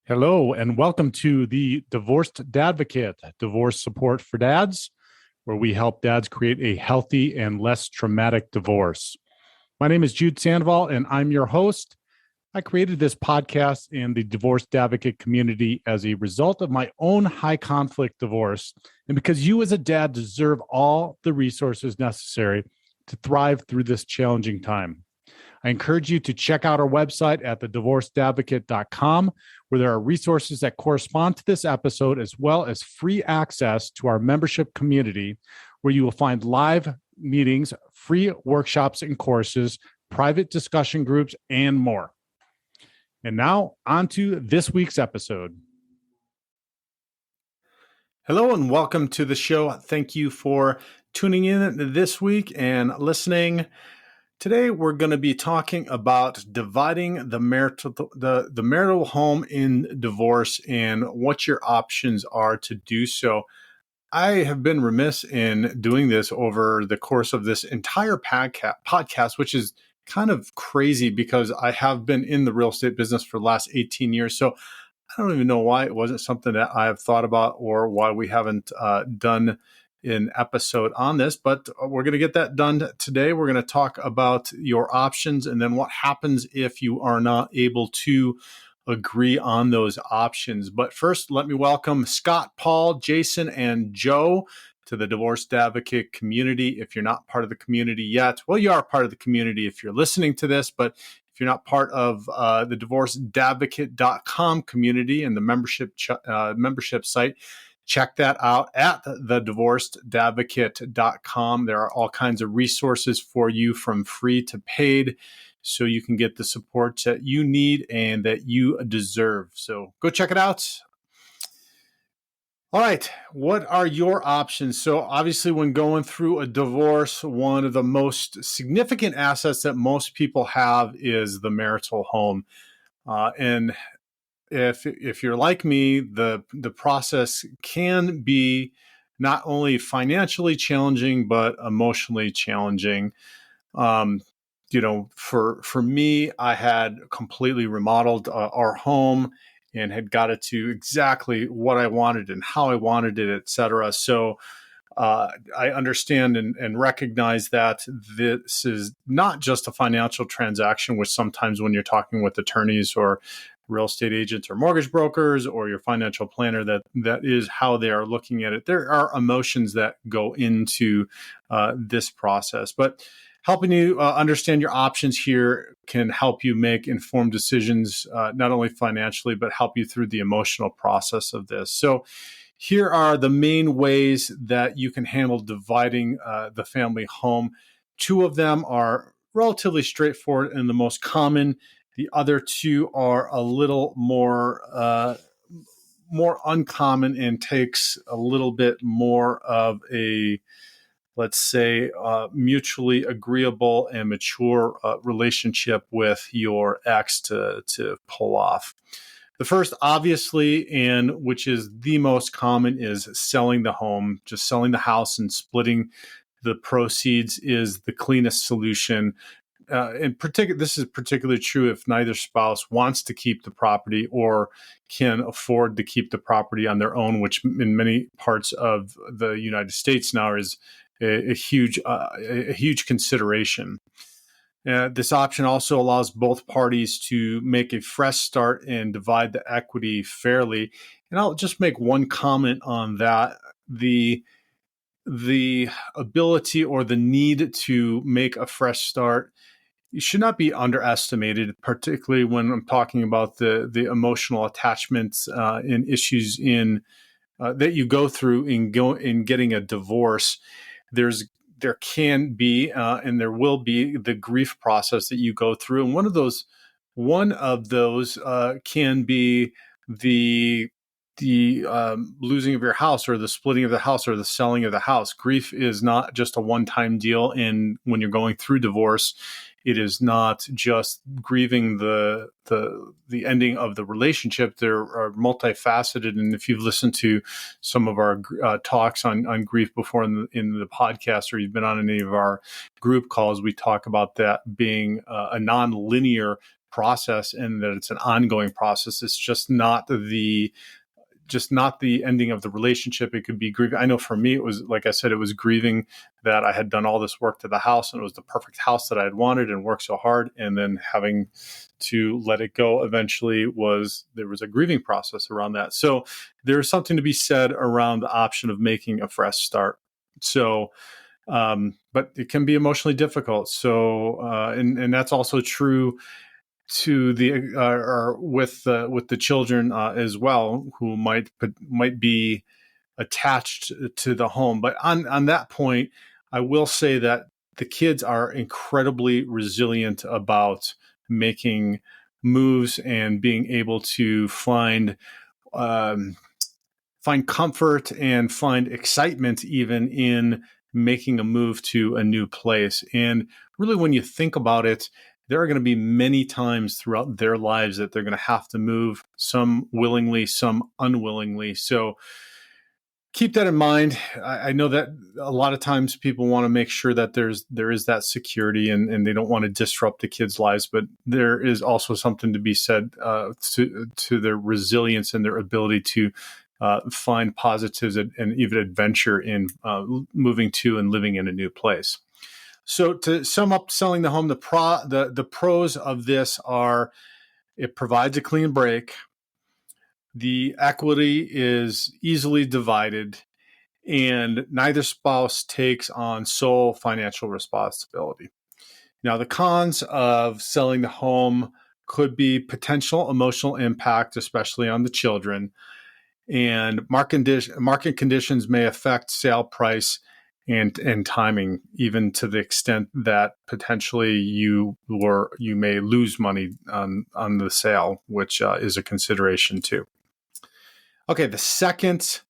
Hello, and welcome to the Divorced Dadvocate, divorce support for dads, where we help dads create a healthy and less traumatic divorce. My name is Jude Sandoval, and I'm your host. I created this podcast and the Divorced Advocate community as a result of my own high conflict divorce, and because you as a dad deserve all the resources necessary to thrive through this challenging time. I encourage you to check out our website at thedivorcedadvocate.com, where there are resources that correspond to this episode, as well as free access to our membership community, where you will find live meetings, free workshops and courses, private discussion groups, and more. And now, on to this week's episode. Hello, and welcome to the show. Thank you for tuning in this week and listening. Today, we're going to be talking about dividing the marital home in divorce and what your options are to do so. I have been remiss in doing this over the course of this entire podcast, which is kind of crazy because I have been in the real estate business for the last 18 years. So I don't even know why it wasn't something that I have thought about or why we haven't done an episode on this, but we're going to get that done today. We're going to talk about your options and then what happens if you are not able to agree on those options. But first, let me welcome Scott, Paul, Jason, and Joe to the Divorced Advocate community. If you're not part of the community yet, well, you are part of the community if you're listening to this, but if you're not part of the divorcedadvocate.com community and the membership site, check that out at thedivorcedadvocate.com. There are all kinds of resources for you from free to paid, so you can get the support that you need and that you deserve. So go check it out. All right, what are your options? So obviously, when going through a divorce, one of the most significant assets that most people have is the marital home. And if you're like me, the process can be not only financially challenging but emotionally challenging. For me, I had completely remodeled our home and had got it to exactly what I wanted and how I wanted it, et cetera. So I understand and recognize that this is not just a financial transaction, which sometimes when you're talking with attorneys or real estate agents or mortgage brokers or your financial planner, that is how they are looking at it. There are emotions that go into this process, but helping you understand your options here can help you make informed decisions, not only financially, but help you through the emotional process of this. So here are the main ways that you can handle dividing the family home. Two of them are relatively straightforward and the most common. The other two are a little more uncommon and takes a little bit more of a, let's say, mutually agreeable and mature relationship with your ex to pull off. The first, obviously, and which is the most common, is selling the home. Just selling the house and splitting the proceeds is the cleanest solution. In particular, this is particularly true if neither spouse wants to keep the property or can afford to keep the property on their own, which in many parts of the United States now is a huge consideration. This option also allows both parties to make a fresh start and divide the equity fairly. And I'll just make one comment on that. The ability or the need to make a fresh start should not be underestimated, particularly when I'm talking about the emotional attachments and issues in that you go through in getting a divorce. There can be and there will be the grief process that you go through, and one of those can be the losing of your house or the splitting of the house or the selling of the house. Grief is not just a one-time deal. And when you're going through divorce, it is not just grieving the ending of the relationship. There are multifaceted. And if you've listened to some of our talks on grief before in the podcast, or you've been on any of our group calls, we talk about that being a non-linear process and that it's an ongoing process. It's just not the ending of the relationship. It could be grieving. I know for me, it was, like I said, it was grieving that I had done all this work to the house and it was the perfect house that I had wanted and worked so hard. And then having to let it go eventually there was a grieving process around that. So there's something to be said around the option of making a fresh start. So, but it can be emotionally difficult. So, and that's also true to the or with the children as well, who might be attached to the home. But on that point, I will say that the kids are incredibly resilient about making moves and being able to um, find comfort and find excitement even in making a move to a new place. And really, when you think about it, there are going to be many times throughout their lives that they're going to have to move, some willingly, some unwillingly. So keep that in mind. I know that a lot of times people want to make sure that there is that security and they don't want to disrupt the kids' lives, but there is also something to be said to their resilience and their ability to find positives and even adventure in moving to and living in a new place. So to sum up selling the home, the pros of this are it provides a clean break. The equity is easily divided, and neither spouse takes on sole financial responsibility. Now, the cons of selling the home could be potential emotional impact, especially on the children, and market conditions may affect sale price and timing, even to the extent that potentially you may lose money on the sale, which is a consideration too. Okay, the second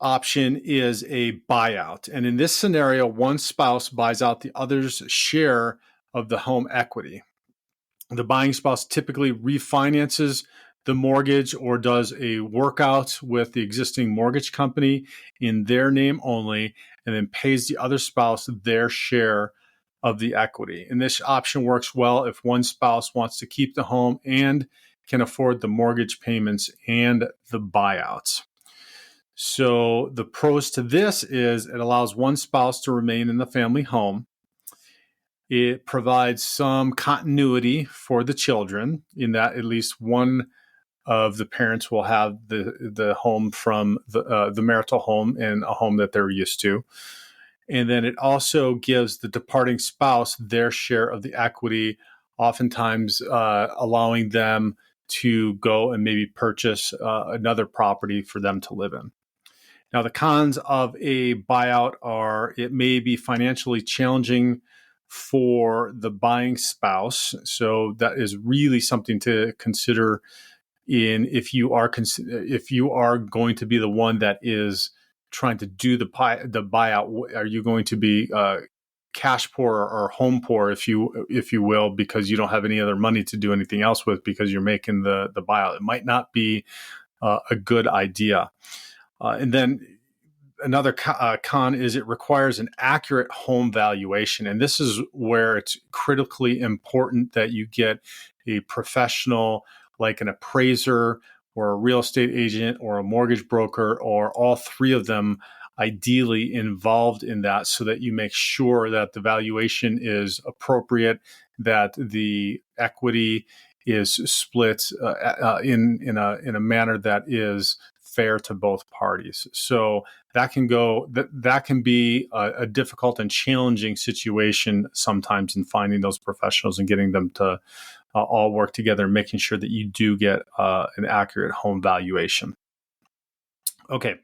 option is a buyout. And in this scenario, one spouse buys out the other's share of the home equity. The buying spouse typically refinances the mortgage or does a workout with the existing mortgage company in their name only, and then pays the other spouse their share of the equity. And this option works well if one spouse wants to keep the home and can afford the mortgage payments and the buyouts. So the pros to this is it allows one spouse to remain in the family home. It provides some continuity for the children in that at least one of the parents will have the home from the marital home and a home that they're used to. And then it also gives the departing spouse their share of the equity, oftentimes allowing them to go and maybe purchase another property for them to live in. Now, the cons of a buyout are it may be financially challenging for the buying spouse. So that is really something to consider if you are going to be the one that is trying to do the buyout. Are you going to be cash poor or home poor, if you will, because you don't have any other money to do anything else with because you're making the buyout? It might not be a good idea. And then another con is it requires an accurate home valuation. And this is where it's critically important that you get a professional like an appraiser or a real estate agent or a mortgage broker or all three of them ideally involved in that so that you make sure that the valuation is appropriate, that the equity is split in a manner that is fair to both parties. So that can be a difficult and challenging situation sometimes in finding those professionals and getting them to all work together and making sure that you do get an accurate home valuation. Okay,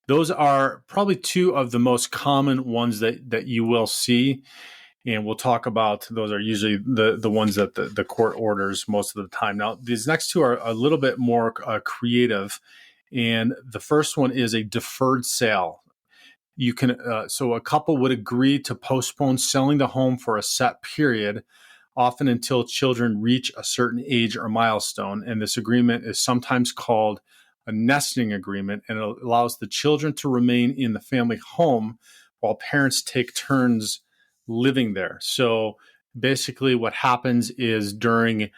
those are probably two of the most common ones that you will see. And we'll talk about those are usually the ones that the court orders most of the time. Now, these next two are a little bit more creative. And the first one is a deferred sale. You can so a couple would agree to postpone selling the home for a set period, often until children reach a certain age or milestone. And this agreement is sometimes called a nesting agreement, and it allows the children to remain in the family home while parents take turns living there. So basically what happens is during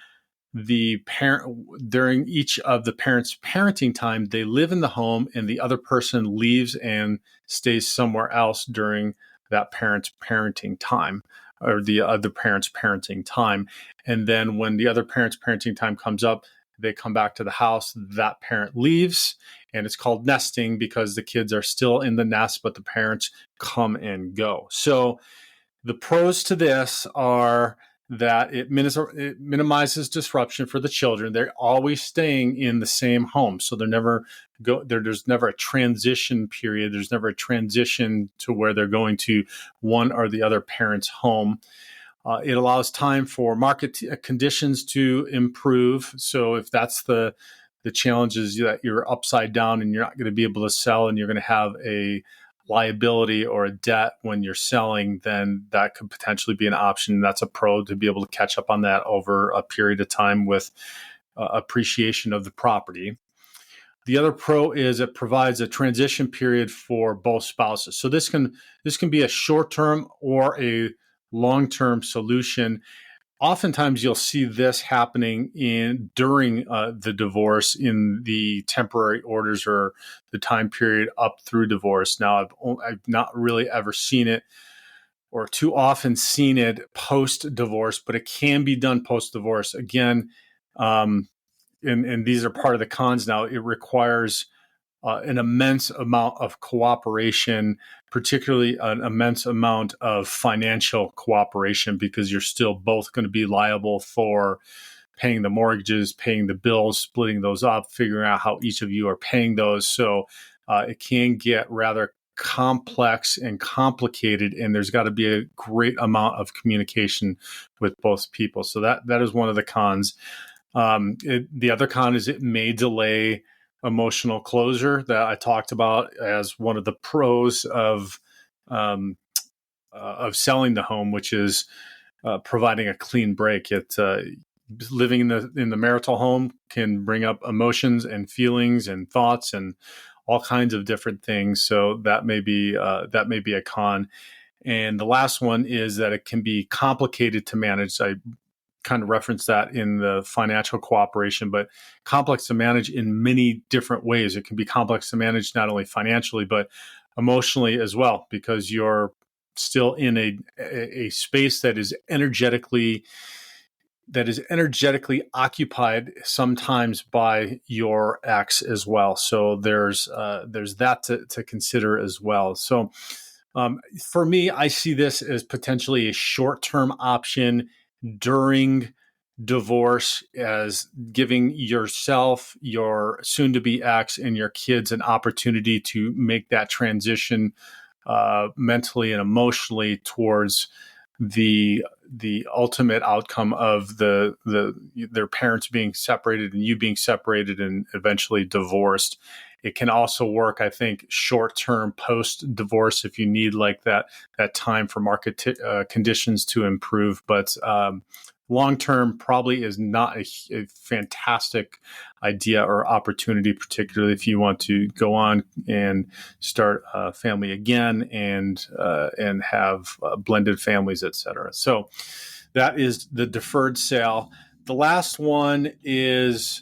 each of the parents' parenting time, they live in the home and the other person leaves and stays somewhere else during that parent's parenting time, or the other parent's parenting time. And then when the other parent's parenting time comes up, they come back to the house, that parent leaves, and it's called nesting because the kids are still in the nest, but the parents come and go. So the pros to this are that it minimizes disruption for the children. They're always staying in the same home, so there's never a transition period. There's never a transition to where they're going to one or the other parent's home. It allows time for market conditions to improve. So if that's the challenge is that you're upside down and you're not going to be able to sell and you're going to have a liability or a debt when you're selling, then that could potentially be an option. That's a pro to be able to catch up on that over a period of time with appreciation of the property. The other pro is it provides a transition period for both spouses. So this can be a short-term or a long-term solution. Oftentimes you'll see this happening during the divorce in the temporary orders or the time period up through divorce. Now, I've not really ever seen it or too often seen it post-divorce, but it can be done post-divorce. Again, and these are part of the cons now. It requires an immense amount of cooperation, particularly an immense amount of financial cooperation, because you're still both going to be liable for paying the mortgages, paying the bills, splitting those up, figuring out how each of you are paying those. So it can get rather complex and complicated, and there's got to be a great amount of communication with both people. So that is one of the cons. The other con is it may delay emotional closure that I talked about as one of the pros of selling the home, which is providing a clean break. Living in the marital home can bring up emotions and feelings and thoughts and all kinds of different things. So that may be a con. And the last one is that it can be complicated to manage. I kind of referenced that in the financial cooperation, but complex to manage in many different ways. It can be complex to manage not only financially, but emotionally as well, because you're still in a space that is energetically occupied sometimes by your ex as well. So there's that to consider as well. So for me, I see this as potentially a short-term option during divorce, as giving yourself, your soon-to-be ex, and your kids an opportunity to make that transition mentally and emotionally towards the ultimate outcome of their parents being separated and you being separated and eventually divorced. It can also work, I think, short-term post-divorce if you need like that time for market conditions to improve. But long-term probably is not a fantastic idea or opportunity, particularly if you want to go on and start a family again and have blended families, et cetera. So that is the deferred sale. The last one is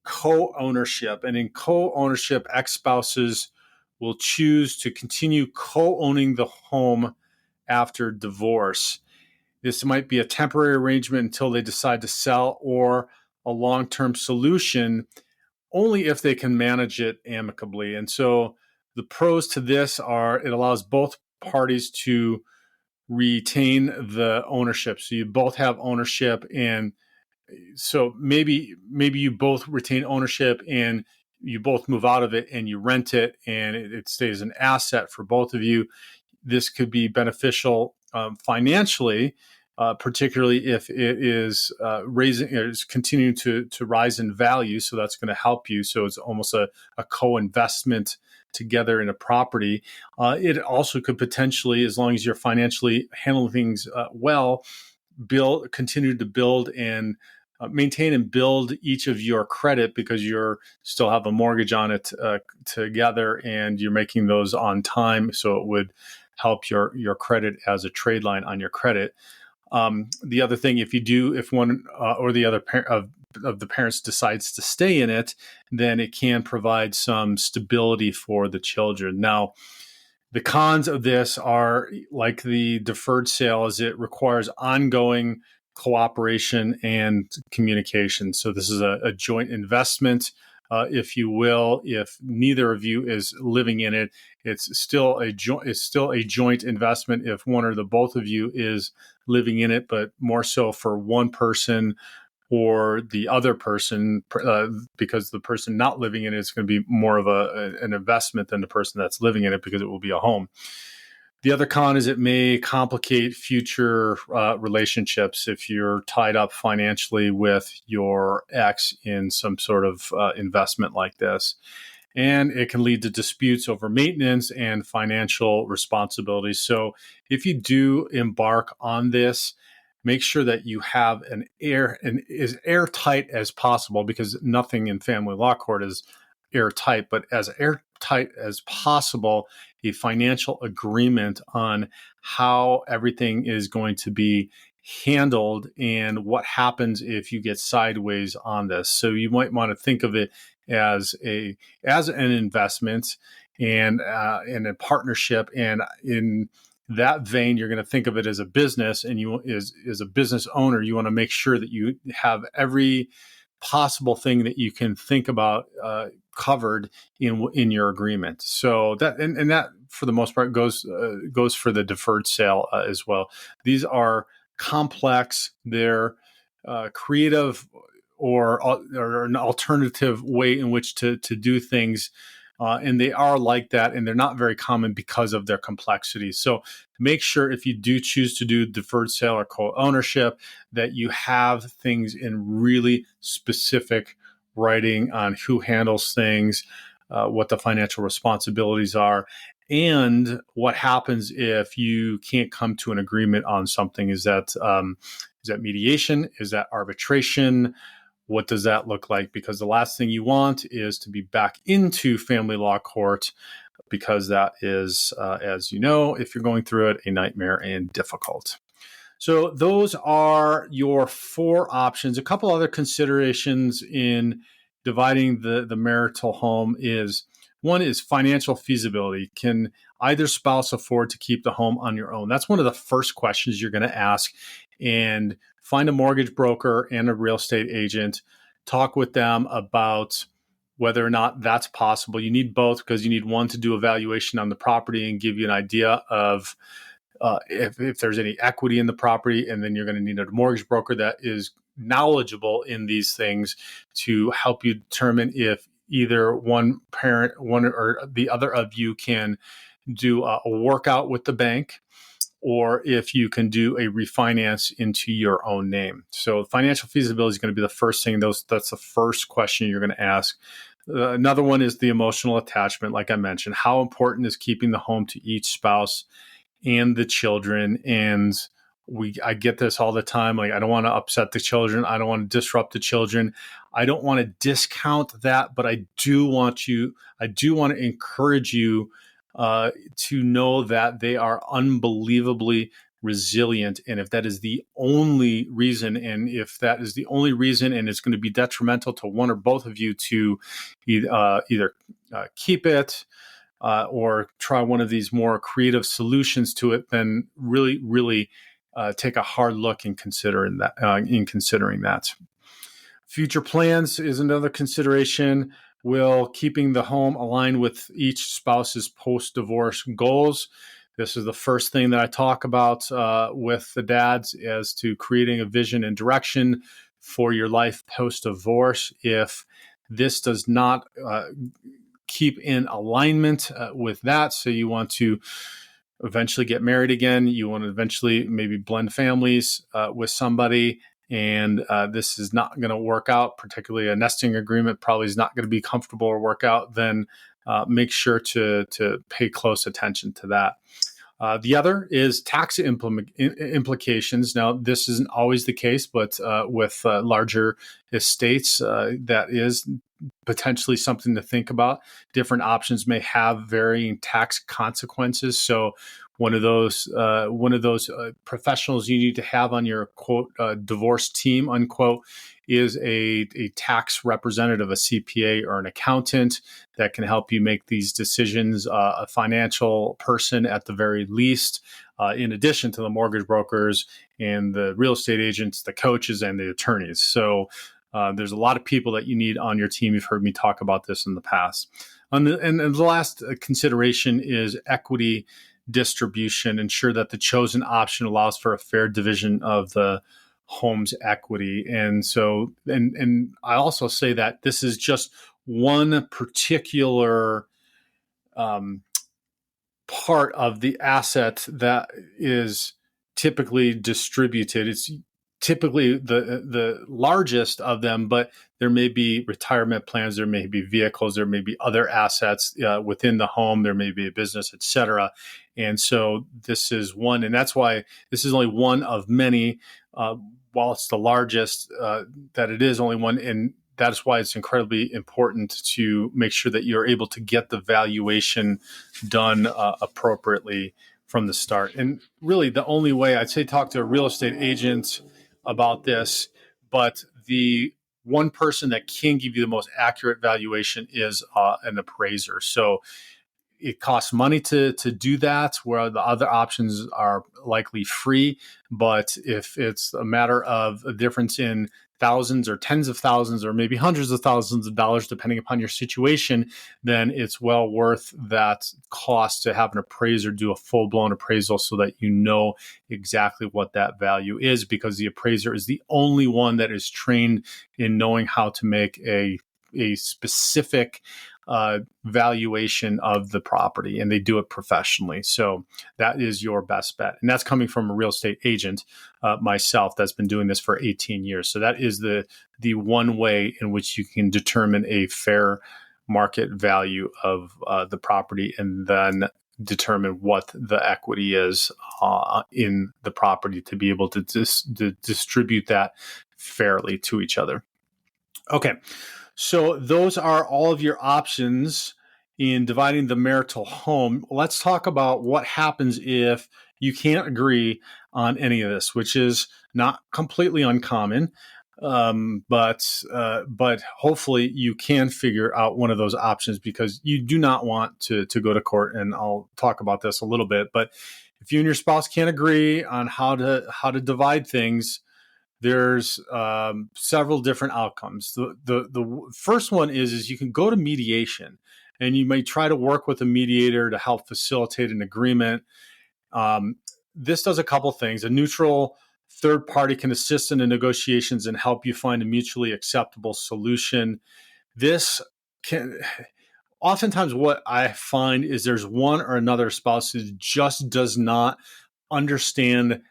co-ownership. And in co-ownership, ex-spouses will choose to continue co-owning the home after divorce. This might be a temporary arrangement until they decide to sell, or a long-term solution only if they can manage it amicably. And so the pros to this are it allows both parties to retain the ownership. So you both have ownership, and so maybe you both retain ownership and you both move out of it and you rent it, and it stays an asset for both of you. This could be beneficial financially, particularly if it is is continuing to rise in value. So that's going to help you. So it's almost a co-investment together in a property. It also could potentially, as long as you're financially handling things well, continue to build and maintain and build each of your credit, because you're still have a mortgage on it together, and you're making those on time. So it would help your credit as a trade line on your credit. The other thing, if one or the other of the parents decides to stay in it, then it can provide some stability for the children. Now, the cons of this are like the deferred sale, is it requires ongoing cooperation and communication. So this is a joint investment, if you will. If neither of you is living in it, it's still a joint investment if one or the both of you is living in it, but more so for one person or the other person, because the person not living in it is going to be more of an investment than the person that's living in it, because it will be a home. The other con is it may complicate future relationships if you're tied up financially with your ex in some sort of investment like this. And it can lead to disputes over maintenance and financial responsibilities. So if you do embark on this, make sure that you have as airtight as possible, because nothing in family law court is airtight, but as airtight as possible, a financial agreement on how everything is going to be handled and what happens if you get sideways on this. So you might want to think of it as an investment and in a partnership, and in that vein, you're going to think of it as a business, and you as a business owner, you want to make sure that you have every possible thing that you can think about covered in your agreement. So that and that for the most part goes for the deferred sale as well. These are complex. They're creative or an alternative way in which to do things. And they are like that, and they're not very common because of their complexity. So make sure if you do choose to do deferred sale or co-ownership that you have things in really specific writing on who handles things, what the financial responsibilities are, and what happens if you can't come to an agreement on something. Is that mediation? Is that arbitration? What does that look like? Because the last thing you want is to be back into family law court, because that is, as you know, if you're going through it, a nightmare and difficult. So those are your 4 options. A couple other considerations in dividing the marital home is, one is financial feasibility. Can either spouse afford to keep the home on your own? That's one of the first questions you're going to ask. And find a mortgage broker and a real estate agent. Talk with them about whether or not that's possible. You need both, because you need one to do a valuation on the property and give you an idea of if there's any equity in the property, and then you're going to need a mortgage broker that is knowledgeable in these things to help you determine if either one or the other of you can do a workout with the bank, or if you can do a refinance into your own name. So financial feasibility is going to be the first thing. That's the first question you're going to ask. Another one is the emotional attachment. Like I mentioned, how important is keeping the home to each spouse and the children? And I get this all the time. Like, I don't want to upset the children. I don't want to disrupt the children. I don't want to discount that, but I do want to encourage you to know that they are unbelievably resilient. And if that is the only reason, and it's going to be detrimental to one or both of you to either keep it or try one of these more creative solutions to it, then really, really take a hard look in considering that. Future plans is another consideration. Will keeping the home align with each spouse's post-divorce goals? This is the first thing that I talk about with the dads, as to creating a vision and direction for your life post-divorce. If this does not keep in alignment with that, so you want to eventually get married again, you want to eventually maybe blend families with somebody, and this is not going to work out, particularly a nesting agreement probably is not going to be comfortable or work out, then make sure to pay close attention to that. The other is tax implications. Now, this isn't always the case, but with larger estates, that is potentially something to think about. Different options may have varying tax consequences. So one of those professionals you need to have on your quote divorce team unquote is a tax representative, a CPA or an accountant that can help you make these decisions, a financial person at the very least, in addition to the mortgage brokers and the real estate agents, the coaches, and the attorneys. So there's a lot of people that you need on your team. You've heard me talk about this in the past. And the last consideration is equity distribution. Ensure that the chosen option allows for a fair division of the home's equity. And so, and I also say that this is just one particular part of the asset that is typically distributed. It's typically the largest of them, but there may be retirement plans, there may be vehicles, there may be other assets within the home, there may be a business, et cetera. And so this is one, and that's why this is only one of many. While it's the largest, that it is only one, and that's why it's incredibly important to make sure that you're able to get the valuation done appropriately from the start. And really, the only way I'd say talk to a real estate agent about this, but the one person that can give you the most accurate valuation is an appraiser. So it costs money to do that, where the other options are likely free. But if it's a matter of a difference in thousands or tens of thousands or maybe hundreds of thousands of dollars, depending upon your situation, then it's well worth that cost to have an appraiser do a full-blown appraisal so that you know exactly what that value is, because the appraiser is the only one that is trained in knowing how to make a specific valuation of the property, and they do it professionally. So that is your best bet. And that's coming from a real estate agent, myself, that's been doing this for 18 years. So that is the one way in which you can determine a fair market value of the property, and then determine what the equity is in the property to be able to distribute that fairly to each other. Okay. So those are all of your options in dividing the marital home. Let's talk about what happens if you can't agree on any of this, which is not completely uncommon, but hopefully you can figure out one of those options, because you do not want to go to court. And I'll talk about this a little bit. But if you and your spouse can't agree on how to divide things, there's several different outcomes. The first one is you can go to mediation, and you may try to work with a mediator to help facilitate an agreement. This does a couple things. A neutral third party can assist in the negotiations and help you find a mutually acceptable solution. This can oftentimes, what I find is there's one or another spouse who just does not understand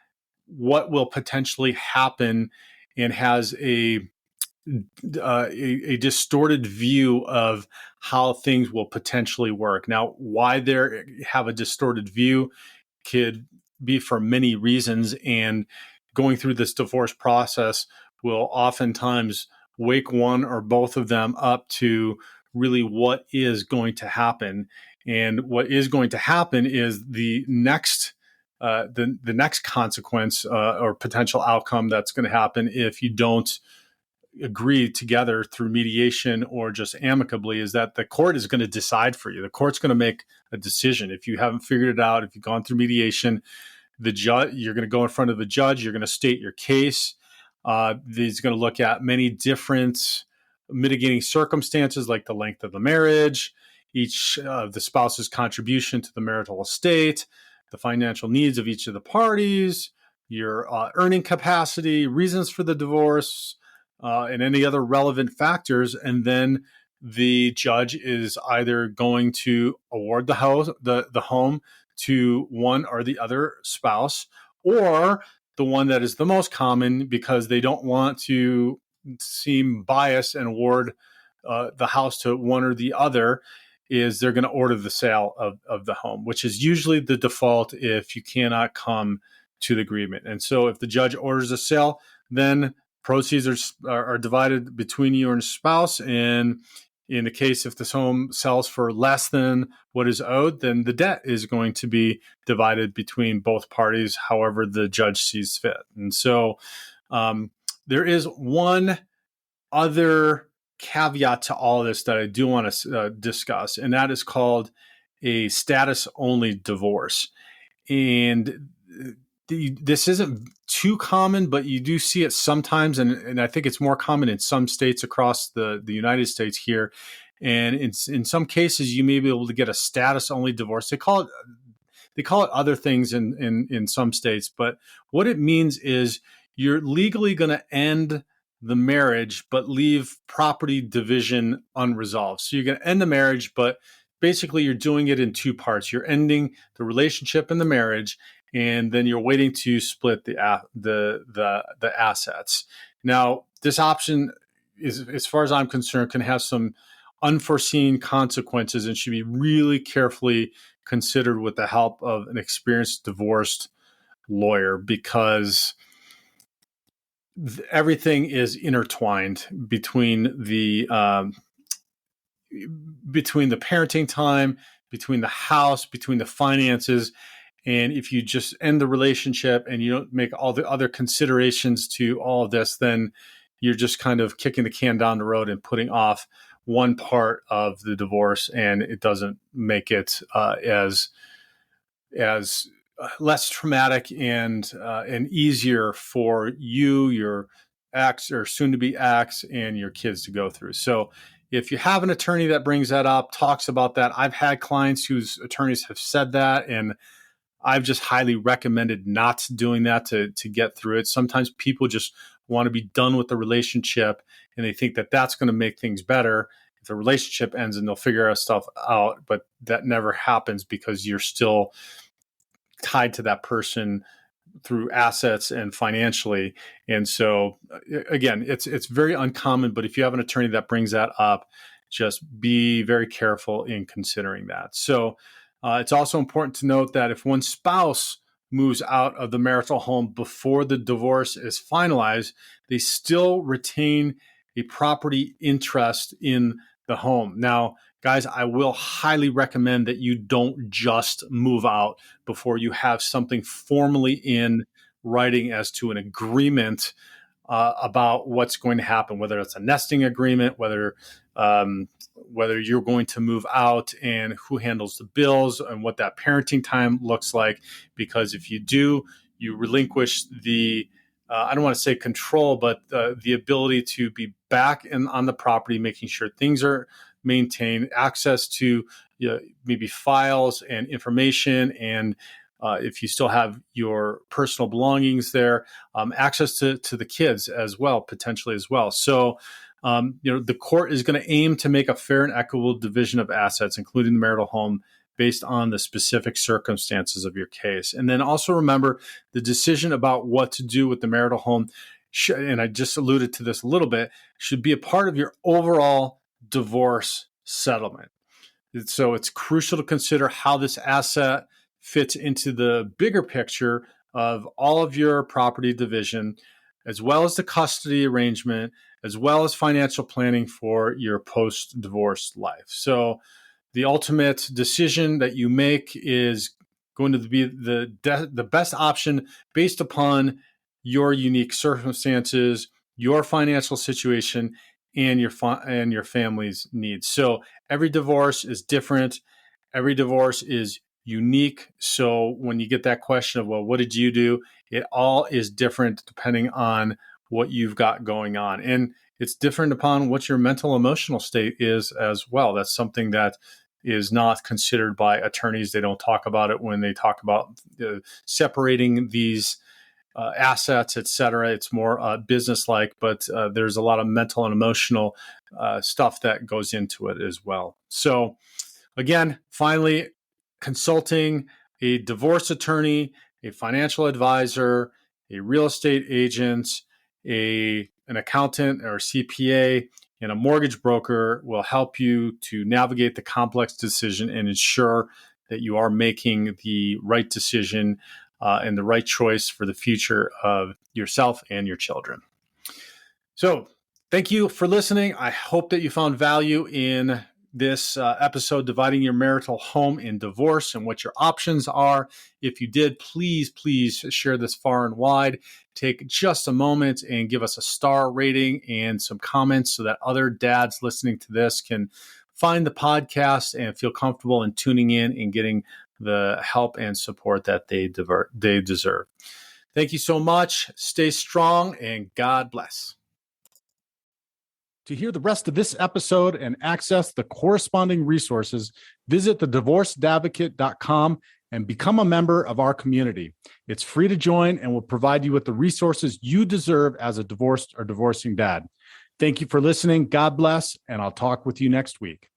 what will potentially happen and has a distorted view of how things will potentially work. Now, why they have a distorted view could be for many reasons, and going through this divorce process will oftentimes wake one or both of them up to really what is going to happen. And what is going to happen is the next consequence or potential outcome that's going to happen if you don't agree together through mediation or just amicably, is that the court is going to decide for you. The court's going to make a decision. If you haven't figured it out, if you've gone through mediation, the judge, you're going to go in front of the judge, you're going to state your case. He's going to look at many different mitigating circumstances, like the length of the marriage, each of the spouse's contribution to the marital estate, the financial needs of each of the parties, your earning capacity, reasons for the divorce, and any other relevant factors. And then the judge is either going to award the home to one or the other spouse, or the one that is the most common, because they don't want to seem biased and award the house to one or the other, is they're going to order the sale of the home, which is usually the default if you cannot come to the agreement. And so if the judge orders a sale, then proceeds are divided between you and your spouse, and In the case if this home sells for less than what is owed, then the debt is going to be divided between both parties, however the judge sees fit. And so there is one other caveat to all this that I do want to discuss, and that is called a status-only divorce. And this isn't too common, but you do see it sometimes, and I think it's more common in some states across the United States here. And in some cases, you may be able to get a status-only divorce. They call it other things in some states, but what it means is you're legally going to end the marriage, but leave property division unresolved. So you're going to end the marriage, but basically you're doing it in two parts. You're ending the relationship and the marriage, and then you're waiting to split the assets. Now, this option is, as far as I'm concerned, can have some unforeseen consequences and should be really carefully considered with the help of an experienced divorced lawyer, because everything is intertwined between the parenting time, between the house, between the finances. And if you just end the relationship and you don't make all the other considerations to all of this, then you're just kind of kicking the can down the road and putting off one part of the divorce, and it doesn't make it as less traumatic and easier for you, your ex or soon-to-be ex, and your kids to go through. So if you have an attorney that brings that up, talks about that, I've had clients whose attorneys have said that, and I've just highly recommended not doing that to get through it. Sometimes people just want to be done with the relationship, and they think that that's going to make things better if the relationship ends, and they'll figure stuff out. But that never happens, because you're still tied to that person through assets and financially. And so again, it's very uncommon, but if you have an attorney that brings that up, just be very careful in considering that. So it's also important to note that if one spouse moves out of the marital home before the divorce is finalized, they still retain a property interest in the home. Now, guys, I will highly recommend that you don't just move out before you have something formally in writing as to an agreement about what's going to happen, whether it's a nesting agreement, whether you're going to move out, and who handles the bills, and what that parenting time looks like. Because if you do, you relinquish the I don't want to say control, but the ability to be back on the property, making sure things are maintained, access to maybe files and information, and if you still have your personal belongings there, access to the kids as well, potentially as well. So, the court is going to aim to make a fair and equitable division of assets, including the marital home, based on the specific circumstances of your case. And then also remember, the decision about what to do with the marital home, and I just alluded to this a little bit, should be a part of your overall divorce settlement. So it's crucial to consider how this asset fits into the bigger picture of all of your property division, as well as the custody arrangement, as well as financial planning for your post-divorce life. So the ultimate decision that you make is going to be the best option based upon your unique circumstances, your financial situation, and your family's needs. So every divorce is different. Every divorce is unique. So when you get that question of, well, what did you do? It all is different depending on what you've got going on. And it's different upon what your mental emotional state is as well. That's something that is not considered by attorneys. They don't talk about it when they talk about separating these assets, et cetera. It's more business-like, but there's a lot of mental and emotional stuff that goes into it as well. So again, finally, consulting a divorce attorney, a financial advisor, a real estate agent, an accountant or CPA, and a mortgage broker will help you to navigate the complex decision and ensure that you are making the right decision and the right choice for the future of yourself and your children. So Thank you for listening. I hope that you found value in this episode, dividing your marital home in divorce and what your options are. If you did, please share this far and wide. Take just a moment and give us a star rating and some comments so that other dads listening to this can find the podcast and feel comfortable in tuning in and getting the help and support that they deserve. Thank you so much. Stay strong and God bless. To hear the rest of this episode and access the corresponding resources, visit thedivorcedadvocate.com and become a member of our community. It's free to join and will provide you with the resources you deserve as a divorced or divorcing dad. Thank you for listening. God bless, and I'll talk with you next week.